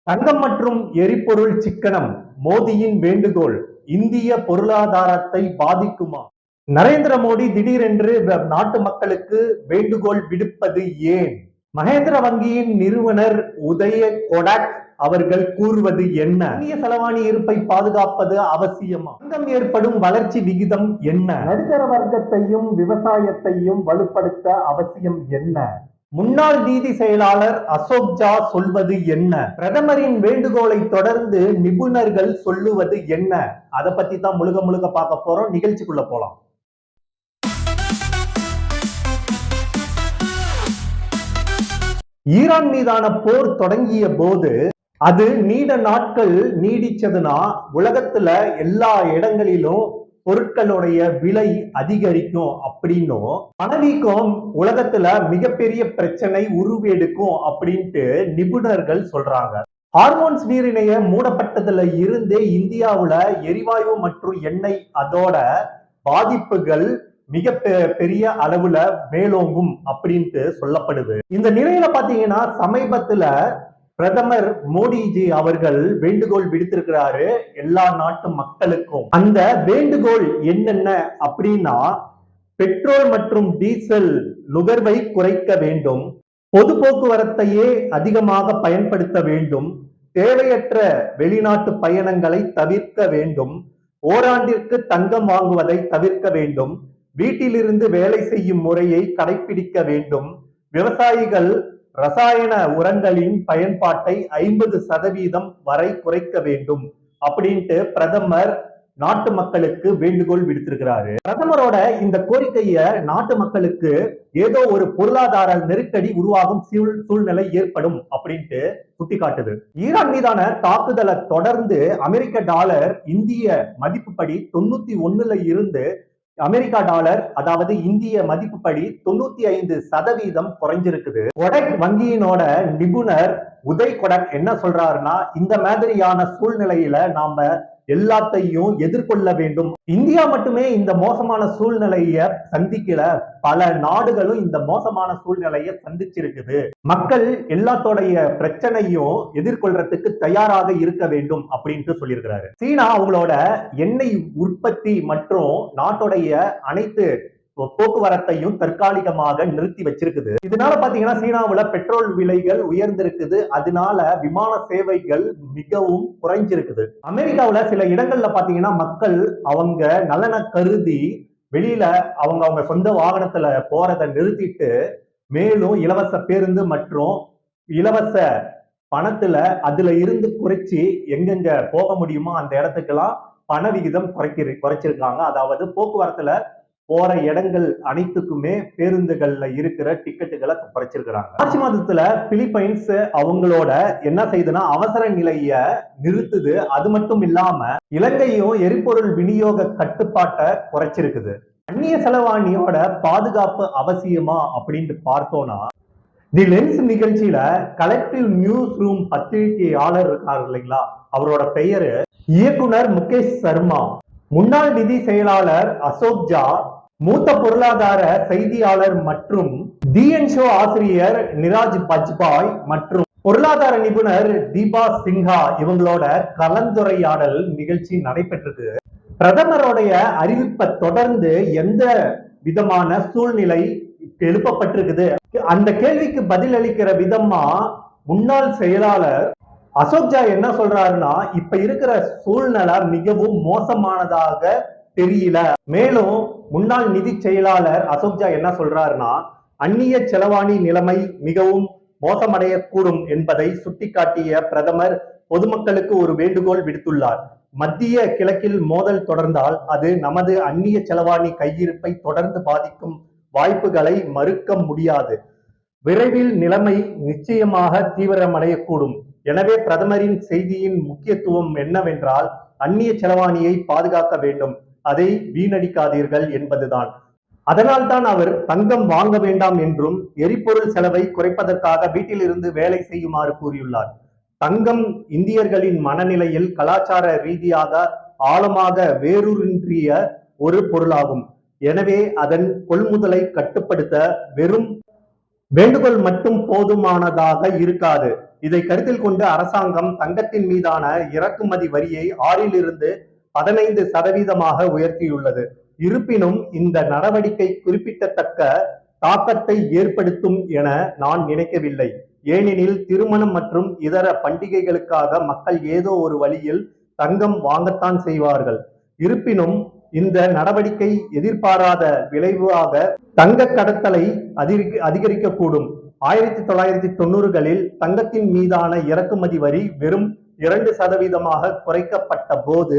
தங்கம் மற்றும் எரிபொருள் சிக்கனம் மோடியின் வேண்டுகோள் இந்திய பொருளாதாரத்தை பாதிக்குமா? நரேந்திர மோடி திடீரென்று நாட்டு மக்களுக்கு வேண்டுகோள் விடுப்பது ஏன்? மகேந்திர வங்கியின் நிறுவனர் உதய கொடக் அவர்கள் கூறுவது என்ன? இந்திய செலவாணி இருப்பை பாதுகாப்பது அவசியமா? தங்கம் ஏற்படும் வளர்ச்சி விகிதம் என்ன? நடுத்தர வர்க்கத்தையும் விவசாயத்தையும் வலுப்படுத்த அவசியம் என்ன? முன்னாள் நீதி செயலாளர் அசோக் ஜா சொல்வது என்ன? பிரதமரின் வேண்டுகோளை தொடர்ந்து நிபுணர்கள் சொல்லுவது என்ன? அதை பத்தி தான் முழுக்க பார்க்க போறோம். நிகழ்ச்சிக்குள்ள போலாம். ஈரான் மீதான போர் தொடங்கிய போது அது நீண்ட நாட்கள் நீடிச்சதுன்னா உலகத்துல எல்லா இடங்களிலும் பொருட்களுடைய விலை அதிகரிக்கும் அப்படின்னும் பணவீக்கம் உலகத்துல மிகப்பெரிய பிரச்சனை உருவெடுக்கும் அப்படின்ட்டு நிபுணர்கள் சொல்றாங்க. ஹார்மோன்ஸ் நீரிணைய மூடப்பட்டதுல இருந்தே இந்தியாவுல எரிவாயு மற்றும் எண்ணெய் அதோட பாதிப்புகள் மிக பெரிய அளவுல மேலோங்கும் அப்படின்ட்டு சொல்லப்படுது. இந்த நிலையில பாத்தீங்கன்னா சமீபத்துல பிரதமர் மோடிஜி அவர்கள் வேண்டுகோள் விடுத்திருக்கிறாரு எல்லா நாட்டு மக்களுக்கும். அந்த வேண்டுகோள் என்னென்ன அப்படின்னா, பெட்ரோல் மற்றும் டீசல் நுகர்வை குறைக்க வேண்டும், பொது போக்குவரத்தையே அதிகமாக பயன்படுத்த வேண்டும், தேவையற்ற வெளிநாட்டு பயணங்களை தவிர்க்க வேண்டும், ஓராண்டிற்கு தங்கம் வாங்குவதை தவிர்க்க வேண்டும், வீட்டிலிருந்து வேலை செய்யும் முறையை கடைபிடிக்க வேண்டும், விவசாயிகள் ரசாயன உரங்களின் பயன்பாட்டை 50% வரை குறைக்க வேண்டும் அப்படின்ட்டு பிரதமர் நாட்டு மக்களுக்கு வேண்டுகோள் விடுத்திருக்கிறாரு. பிரதமரோட இந்த கோரிக்கைய நாட்டு மக்களுக்கு ஏதோ ஒரு பொருளாதார நெருக்கடி உருவாகும் சூழ்நிலை ஏற்படும் அப்படின்ட்டு சுட்டி காட்டுது. ஈரான் மீதான தாக்குதலை தொடர்ந்து அமெரிக்க டாலர் இந்திய மதிப்புப்படி 91 இருந்து அமெரிக்கா டாலர் அதாவது இந்திய மதிப்புப்படி 95% குறைஞ்சிருக்குது. கொடக் வங்கியினோட நிபுணர் உதய் கொடக் என்ன சொல்றாருன்னா, இந்த மாதிரியான சூழ்நிலையில நாம எல்லாத்தையும் எதிர்கொள்ள வேண்டும். இந்தியா மட்டுமே இந்த மோசமான சூழ்நிலைய சந்திக்கல, பல நாடுகளும் இந்த மோசமான சூழ்நிலையை சந்திச்சிருக்குது. மக்கள் எல்லாத்தோடைய பிரச்சனையும் எதிர்கொள்றதுக்கு தயாராக இருக்க வேண்டும் அப்படின்ட்டு சொல்லியிருக்கிறாரு. சீனா அவங்களோட எண்ணெய் உற்பத்தி மற்றும் நாட்டுடைய அனைத்து போக்குவரத்தையும் தற்காலிகமாக நிறுத்தி வச்சிருக்குது. இதனால பாத்தீங்கன்னா சீனாவுல பெட்ரோல் விலைகள் உயர்ந்திருக்குது. அதனால விமான சேவைகள் மிகவும் குறைஞ்சிருக்குது. அமெரிக்காவுல சில இடங்கள்ல பாத்தீங்கன்னா மக்கள் அவங்க நலனை கருதி வெளியில அவங்க சொந்த வாகனத்துல போறதை நிறுத்திட்டு மேலும் இலவச பேருந்து மற்றும் இலவச பணத்துல அதுல இருந்து குறைச்சி எங்கெங்க போக முடியுமோ அந்த இடத்துக்கெல்லாம் பண விகிதம் குறைச்சிருக்காங்க. அதாவது போக்குவரத்துல போற இடங்கள் அனைத்துக்குமே பேருந்துகள்ல இருக்கிற டிக்கெட்டுகளை குறைச்சிருக்கிறாங்க. மார்ச் மாதத்துல பிலிப்பைன்ஸ் அவங்களோட என்ன செய்யுதுன்னா அவசர நிலைய நிறுத்துது. அது மட்டும் இல்லாம இலங்கையும் எரிபொருள் விநியோக கட்டுப்பாட்டை குறைச்சிருக்குது. அந்நிய செலவாணியோட பாதுகாப்பு அவசியமா அப்படின்னு பார்த்தோம்னா, தி லென்ஸ் நிகழ்ச்சியில கலெக்டிவ் நியூஸ் ரூம் பத்திரிகையாளர் இருக்காரு இல்லைங்களா, அவரோட பெயரு இயக்குனர் முகேஷ் சர்மா, முன்னாள் நிதி செயலாளர் அசோக் ஜா, மூத்த பொருளாதார செய்தியாளர் மற்றும் டிஎன் ஷோ ஆசிரியர் நிராஜ் பஜ்பாய் மற்றும் பொருளாதார நிபுணர் தீபா சின்ஹா இவங்களோட கலந்துரையாடல் நிகழ்ச்சி நடைபெற்றது. பிரதமருடைய அறிவிப்பை தொடர்ந்து எந்த விதமான சூழ்நிலை எழுப்பப்பட்டிருக்குது, அந்த கேள்விக்கு பதில் அளிக்கிற விதமா முன்னாள் செயலாளர் அசோக் ஜா என்ன சொல்றாருன்னா, இப்ப இருக்கிற சூழ்நிலை மிகவும் மோசமானதாக தெரியல. மேலும் முன்னாள் நிதி செயலாளர் அசோக் ஜா என்ன சொல்றாருன்னா, அந்நிய செலவாணி நிலைமை மிகவும் மோசமடையக்கூடும் என்பதை சுட்டிக்காட்டிய பிரதமர் பொதுமக்களுக்கு ஒரு வேண்டுகோள் விடுத்துள்ளார். மத்திய கிழக்கில் மோதல் தொடர்ந்தால் அது நமது அந்நிய செலவாணி கையிருப்பை தொடர்ந்து பாதிக்கும் வாய்ப்புகளை மறுக்க முடியாது. விரைவில் நிலைமை நிச்சயமாக தீவிரமடையக்கூடும். எனவே பிரதமரின் செய்தியின் முக்கியத்துவம் என்னவென்றால், அந்நிய செலவாணியை பாதுகாக்க வேண்டும், அதை வீணடிக்காதீர்கள் என்பதுதான். அதனால்தான் அவர் தங்கம் வாங்க வேண்டாம் என்றும் எரிபொருள் செலவை குறைப்பதற்காக வீட்டிலிருந்து வேலை செய்யுமாறு கூறியுள்ளார். தங்கம் இந்தியர்களின் மனநிலையில் கலாச்சார ரீதியாக ஆழமாக வேரூன்றிய ஒரு பொருளாகும். எனவே அதன் கொள்முதலை கட்டுப்படுத்த வெறும் வேண்டுகோள் மட்டும் போதுமானதாக இருக்காது. இதை கருத்தில் கொண்டு அரசாங்கம் தங்கத்தின் மீதான இறக்குமதி வரியை 6 15% உயர்த்தியுள்ளது. இருப்பினும் இந்த நடவடிக்கை குறிப்பிடத்தக்க தாக்கத்தை ஏற்படுத்தும் என நான் நினைக்கவில்லை. ஏனெனில் திருமணம் மற்றும் இதர பண்டிகைகளுக்காக மக்கள் ஏதோ ஒரு வழியில் தங்கம் வாங்கத்தான் செய்வார்கள். இருப்பினும் இந்த நடவடிக்கை எதிர்பாராத விளைவாக தங்க கடத்தலை அதிகரிக்கக்கூடும். 1990களில் தங்கத்தின் மீதான இறக்குமதி வரி வெறும் 2% குறைக்கப்பட்ட போது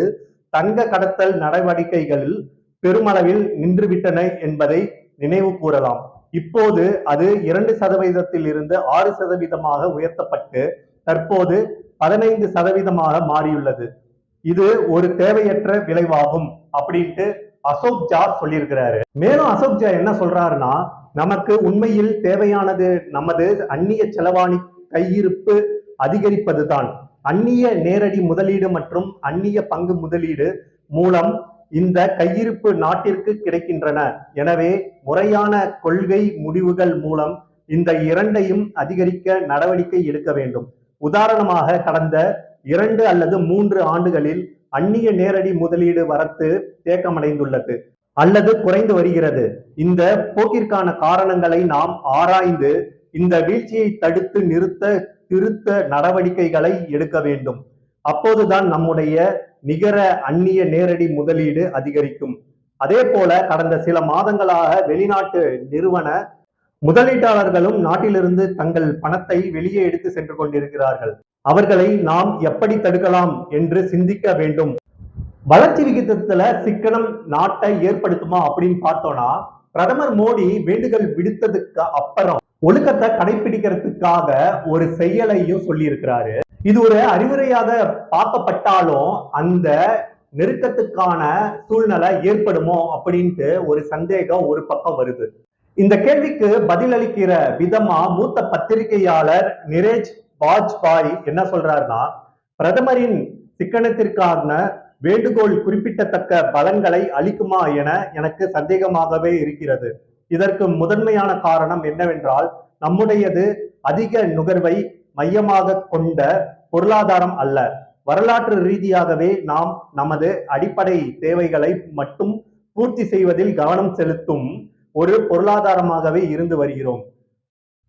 தங்க கடத்தல் நடவடிக்கைகள் பெருமளவில் நின்றுவிட்டன என்பதை நினைவு கூறலாம். இப்போது அது 2%இலிருந்து 6% உயர்த்தப்பட்டு தற்போது 15% மாறியுள்ளது. இது ஒரு தேவையற்ற விளைவாகும் அப்படின்ட்டு அசோக் ஜா சொல்லியிருக்கிறாரு. மேலும் அசோக் ஜா என்ன சொல்றாருன்னா, நமக்கு உண்மையில் தேவையானது நமது அந்நிய செலவாணி கையிருப்பு அதிகரிப்பதுதான். அந்நிய நேரடி முதலீடு மற்றும் அந்நிய பங்கு முதலீடு மூலம் இந்த கையிருப்பு நாட்டிற்கு கிடைக்கின்றன. எனவே முறையான கொள்கை முடிவுகள் மூலம் இந்த இரண்டையும் அதிகரிக்க நடவடிக்கை எடுக்க வேண்டும். உதாரணமாக கடந்த 2 அல்லது 3 ஆண்டுகளில் அந்நிய நேரடி முதலீடு வரத்து தேக்கமடைந்துள்ளது அல்லது குறைந்து வருகிறது. இந்த போக்கிற்கான காரணங்களை நாம் ஆராய்ந்து இந்த வீழ்ச்சியை தடுத்து திருத்த நடவடிக்கைகளை எடுக்க வேண்டும். அப்போதுதான் நம்முடைய நிகர அந்நிய நேரடி முதலீடு அதிகரிக்கும். அதே போல கடந்த சில மாதங்களாக வெளிநாட்டு நிறுவன முதலீட்டாளர்களும் நாட்டிலிருந்து தங்கள் பணத்தை வெளியே எடுத்து சென்று கொண்டிருக்கிறார்கள். அவர்களை நாம் எப்படி தடுக்கலாம் என்று சிந்திக்க வேண்டும். வளர்ச்சி விகிதத்துல சிக்கனம் நாட்டை ஏற்படுத்துமா அப்படின்னு பார்த்தோம்னா, பிரதமர் மோடி வேண்டுகோள் விடுத்ததுக்கு அப்புறம் ஒழுக்கத்தை கடைபிடிக்கிறதுக்காக ஒரு செயலையும் சொல்லி இருக்கிறாரு. இது ஒரு அறிவுரையாக பார்க்கப்பட்டாலும் அந்த நெருக்கத்துக்கான சூழ்நிலை ஏற்படுமோ அப்படின்ட்டு ஒரு சந்தேகம் ஒரு பக்கம் வருது. இந்த கேள்விக்கு பதிலளிக்கிற விதமா மூத்த பத்திரிகையாளர் நிரேஜ் வாஜ்பாய் என்ன சொல்றாருன்னா, பிரதமரின் சிக்கனத்திற்கான வேண்டுகோள் குறிப்பிடத்தக்க பலன்களை அளிக்குமா என எனக்கு சந்தேகமாகவே இருக்கிறது. இதற்கு முதன்மையான காரணம் என்னவென்றால், நம்முடையது அதிக நுகர்வை மையமாக கொண்ட பொருளாதாரம் அல்ல. வரலாற்று ரீதியாகவே நாம் நமது அடிப்படை தேவைகளை மட்டும் பூர்த்தி செய்வதில் கவனம் செலுத்தும் ஒரு பொருளாதாரமாகவே இருந்து வருகிறோம்.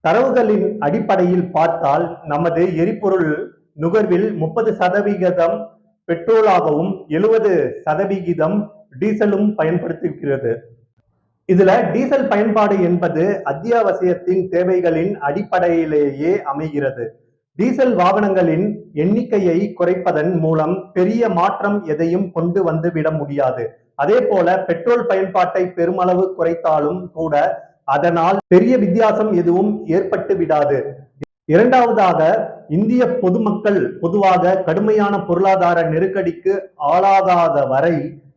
தரவுகளின் அடிப்படையில் பார்த்தால் நமது எரிபொருள் நுகர்வில் 30% பெட்ரோலாகவும் 70% டீசலும் பயன்படுத்துகிறது. இதுல டீசல் பயன்பாடு என்பது அத்தியாவசியத்தின் தேவைகளின் அடிப்படையிலேயே அமைகிறது. டீசல் வாகனங்களின் எண்ணிக்கையை குறைப்பதன் மூலம் பெரிய மாற்றம் எதையும் கொண்டு வந்து விட முடியாது. அதே போல பெட்ரோல் பயன்பாட்டை பெருமளவு குறைத்தாலும் கூட அதனால் பெரிய வித்தியாசம் எதுவும் ஏற்பட்டு விடாது. இரண்டாவதாக, இந்திய பொதுமக்கள் பொதுவாக கடுமையான பொருளாதார நெருக்கடிக்கு ஆளாகாத வரை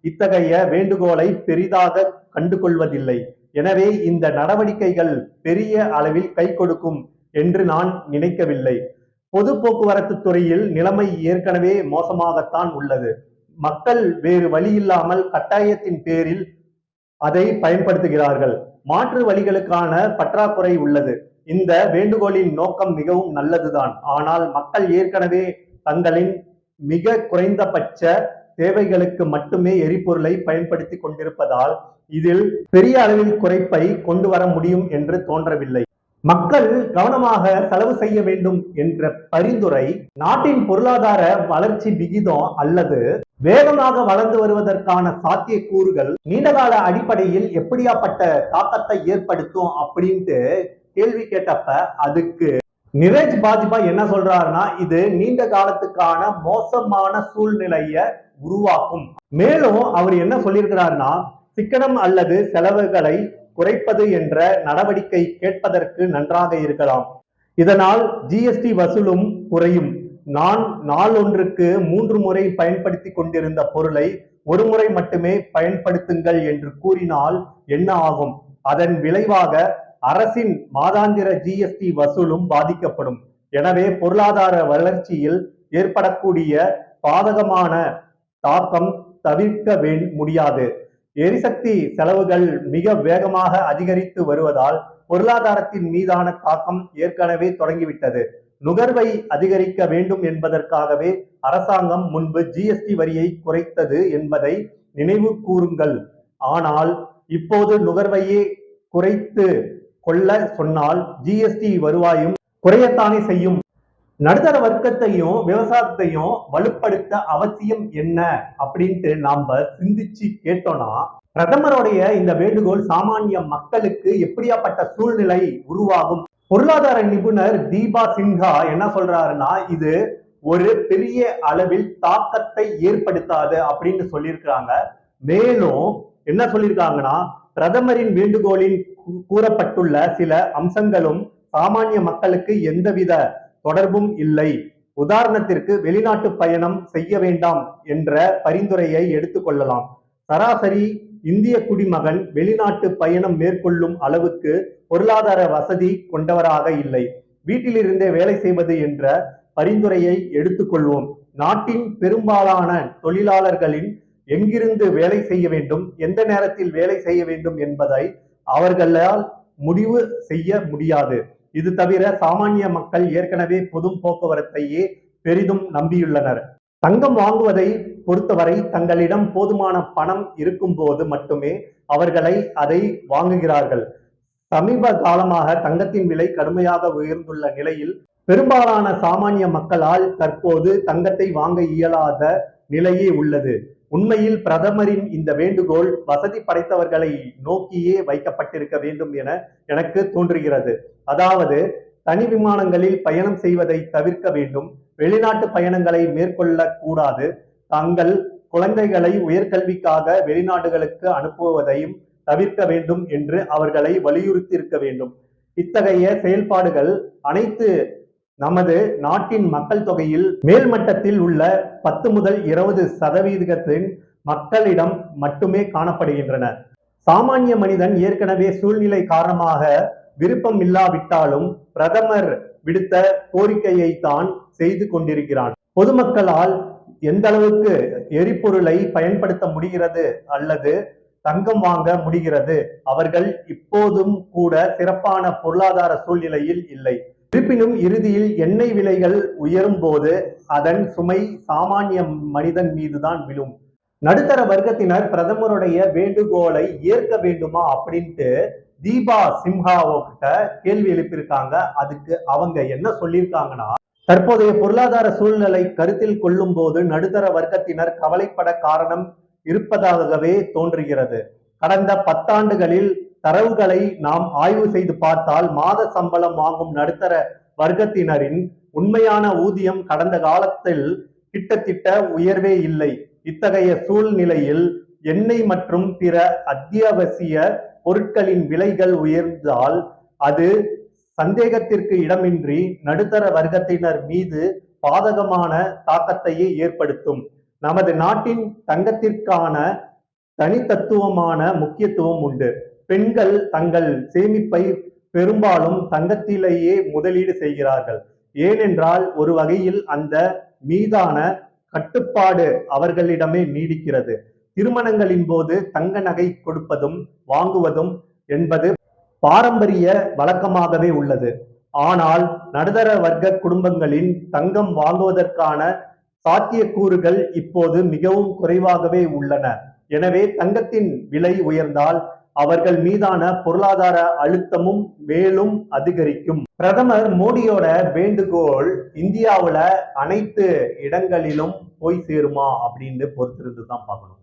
இத்தகைய வேண்டுகோளை பெரிதாக கண்டுகொள்வதில்லை. எனவே இந்த நடவடிக்கைகள் பெரிய அளவில் கை கொடுக்கும் என்று நான் நினைக்கவில்லை. பொது போக்குவரத்து துறையில் நிலைமை ஏற்கனவே மோசமாகத்தான் உள்ளது. மக்கள் வேறு வழியில்லாமல் கட்டாயத்தின் பேரில் அதை பயன்படுத்துகிறார்கள். மாற்று வழிகளுக்கான பற்றாக்குறை உள்ளது. இந்த வேண்டுகோளின் நோக்கம் மிகவும் நல்லதுதான். ஆனால் மக்கள் ஏற்கனவே தங்களின் மிக குறைந்தபட்ச தேவைகளுக்கு மட்டுமே எரிபொருளை பயன்படுத்தி கொண்டிருப்பதால் இதில் பெரிய அளவில் குறைப்பை கொண்டு வர முடியும் என்று தோன்றவில்லை. மக்கள் கவனமாக செலவு செய்ய வேண்டும் என்ற பரிந்துரை நாட்டின் பொருளாதார வளர்ச்சி விகிதம் அல்லது வேகமாக வளர்ந்து வருவதற்கான சாத்தியக்கூறுகள் நீண்டகால அடிப்படையில் எப்படியாப்பட்ட தாக்கத்தை ஏற்படுத்தும் அப்படின்ட்டு கேள்வி கேட்டப்ப அதுக்கு நிரேஜ் வாஜ்பாய் என்ன சொல்றாருன்னா, இது நீண்ட காலத்துக்கான மோசமான சூழ்நிலைய உருவாக்கும். மேலும் அவர் என்ன சொல்லியிருக்கிறாருன்னா, சிக்கனம் அல்லது செலவுகளை குறைப்பது என்ற நடவடிக்கை கேட்பதற்கு நன்றாக இருக்கலாம். இதனால் ஜிஎஸ்டி வசூலும் குறையும். நான் நாளொன்றுக்கு 3 முறை பயன்படுத்தி கொண்டிருந்த பொருளை ஒரு முறை மட்டுமே பயன்படுத்துங்கள் என்று கூறினால் என்ன ஆகும்? அதன் விளைவாக அரசின் மாதாந்திர ஜிஎஸ்டி வசூலும் பாதிக்கப்படும். எனவே பொருளாதார வளர்ச்சியில் ஏற்படக்கூடிய பாதகமான தாக்கம் தவிர்க்க முடியாது. எரிசக்தி செலவுகள் மிக வேகமாக அதிகரித்து வருவதால் பொருளாதாரத்தின் மீதான தாக்கம் ஏற்கனவே தொடங்கிவிட்டது. நுகர்வை அதிகரிக்க வேண்டும் என்பதற்காகவே அரசாங்கம் முன்பு ஜிஎஸ்டி வரியை குறைத்தது என்பதை நினைவு கூறுங்கள். ஆனால் இப்போது நுகர்வையே குறைத்து கொள்ள சொன்னால் ஜிஎஸ்டி வருவாயும் குறையத்தானே செய்யும். நடுத்தர வர்க்கத்தையும் விவசாயத்தையும் வலுப்படுத்த அவசியம் என்ன அப்படின்ட்டு நாம சிந்திச்சு கேட்டோம்னா, பிரதமருடைய இந்த வேண்டுகோள் சாமானிய மக்களுக்கு எப்படியாப்பட்ட சூழ்நிலை உருவாகும்? பொருளாதார நிபுணர் தீபா சின்ஹா என்ன சொல்றாருன்னா, இது ஒரு பெரிய அளவில் தாக்கத்தை ஏற்படுத்தாது அப்படின்னு சொல்லியிருக்கிறாங்க. மேலும் என்ன சொல்லியிருக்காங்கன்னா, பிரதமரின் வேண்டுகோளில் கூறப்பட்டுள்ள சில அம்சங்களும் சாமானிய மக்களுக்கு எந்தவித தொடர்பும் இல்லை. உதாரணத்திற்கு வெளிநாட்டு பயணம் செய்ய வேண்டாம் என்ற பரிந்துரையை எடுத்துக்கொள்ளலாம். சராசரி இந்திய குடிமகன் வெளிநாட்டு பயணம் மேற்கொள்ளும் அளவுக்கு பொருளாதார வசதி கொண்டவராக இல்லை. வீட்டிலிருந்தே வேலை செய்வது என்ற பரிந்துரையை எடுத்துக்கொள்வோம். நாட்டின் பெரும்பாலான தொழிலாளர்களின் எங்கிருந்து வேலை செய்ய வேண்டும், எந்த நேரத்தில் வேலை செய்ய வேண்டும் என்பதை அவர்களால் முடிவு செய்ய முடியாது. இது தவிர சாமானிய மக்கள் ஏற்கனவே பொது போக்குவரத்தையே பெரிதும் நம்பியுள்ளனர். தங்கம் வாங்குவதை பொறுத்தவரை தங்களிடம் போதுமான பணம் இருக்கும் போது மட்டுமே அவர்களை அதை வாங்குகிறார்கள். சமீப காலமாக தங்கத்தின் விலை கடுமையாக உயர்ந்துள்ள நிலையில் பெரும்பாலான சாமானிய மக்களால் தற்போது தங்கத்தை வாங்க இயலாத நிலையே உள்ளது. உண்மையில் பிரதமரின் இந்த வேண்டுகோள் வசதி படைத்தவர்களை நோக்கியே வைக்கப்பட்டிருக்க வேண்டும் என எனக்கு தோன்றுகிறது. அதாவது தனி விமானங்களில் பயணம் செய்வதை தவிர்க்க வேண்டும், வெளிநாட்டு பயணங்களை மேற்கொள்ள கூடாது, தங்கள் குழந்தைகளை உயர்கல்விக்காக வெளிநாடுகளுக்கு அனுப்புவதையும் தவிர்க்க வேண்டும் என்று அவர்களை வலியுறுத்தியிருக்க வேண்டும். இத்தகைய செயல்பாடுகள் அனைத்து நமது நாட்டின் மக்கள் தொகையில் மேல்மட்டத்தில் உள்ள 10 முதல் 20% மக்களிடம் மட்டுமே காணப்படுகின்றன. சாமானிய மனிதன் ஏற்கனவே சூழ்நிலை காரணமாக விருப்பம் இல்லாவிட்டாலும் பிரதமர் விடுத்த கோரிக்கையை தான் செய்து கொண்டிருக்கிறான். பொதுமக்களால் எந்த அளவுக்கு எரிபொருளை பயன்படுத்த முடிகிறது அல்லது தங்கம் வாங்க முடிகிறது, அவர்கள் இப்போதும் கூட சிறப்பான பொருளாதார சூழ்நிலையில் இல்லை. இருப்பினும் இறுதியில் எண்ணெய் விலைகள் உயரும் போது அதன் சுமை சாமானிய மனிதன் மீதுதான் விழும். நடுத்தர வர்க்கத்தினர் பிரதமருடைய வேண்டுகோளை ஏற்க வேண்டுமா அப்படின்ட்டு தீபா சின்ஹாவுக்கிட்ட கேள்வி எழுப்பியிருக்காங்க. அதுக்கு அவங்க என்ன சொல்லியிருக்காங்கன்னா, தற்போதைய பொருளாதார சூழ்நிலை கருத்தில் கொள்ளும் போது நடுத்தர வர்க்கத்தினர் கவலைப்பட காரணம் இருப்பதாகவே தோன்றுகிறது. கடந்த 10 ஆண்டுகளில் தரவுகளை நாம் ஆய்வு செய்து பார்த்தால் மாத சம்பளம் வாங்கும் நடுத்தர வர்க்கத்தினரின் உண்மையான ஊதியம் கடந்த காலத்தில் கிட்டத்தட்ட உயர்வே இல்லை. இத்தகைய சூழ்நிலையில் எண்ணெய் மற்றும் பிற அத்தியாவசிய பொருட்களின் விலைகள் உயர்ந்தால் அது சந்தேகத்திற்கு இடமின்றி நடுத்தர வர்க்கத்தினர் மீது பாதகமான தாக்கத்தையே ஏற்படுத்தும். நமது நாட்டின் தங்கத்திற்கான தனித்தத்துவமான முக்கியத்துவம் உண்டு. பெண்கள் தங்கள் சேமிப்பை பெரும்பாலும் தங்கத்திலேயே முதலீடு செய்கிறார்கள். ஏனென்றால் ஒரு வகையில் அந்த மீதான கட்டுப்பாடு அவர்களிடமே நீடிக்கிறது. திருமணங்களின் போது தங்க நகை கொடுப்பதும் வாங்குவதும் என்பது பாரம்பரிய வழக்கமாகவே உள்ளது. ஆனால் நடுத்தர வர்க்க குடும்பங்களின் தங்கம் வாங்குவதற்கான சாத்தியக்கூறுகள் இப்போது மிகவும் குறைவாகவே உள்ளன. எனவே தங்கத்தின் விலை உயர்ந்தால் அவர்கள் மீதான பொருளாதார அழுத்தமும் மேலும் அதிகரிக்கும். பிரதமர் மோடியோட வேண்டுகோள் இந்தியாவுல அனைத்து இடங்களிலும் போய் சேருமா அப்படின்னு பொறுத்திருந்து தான் பார்க்கணும்.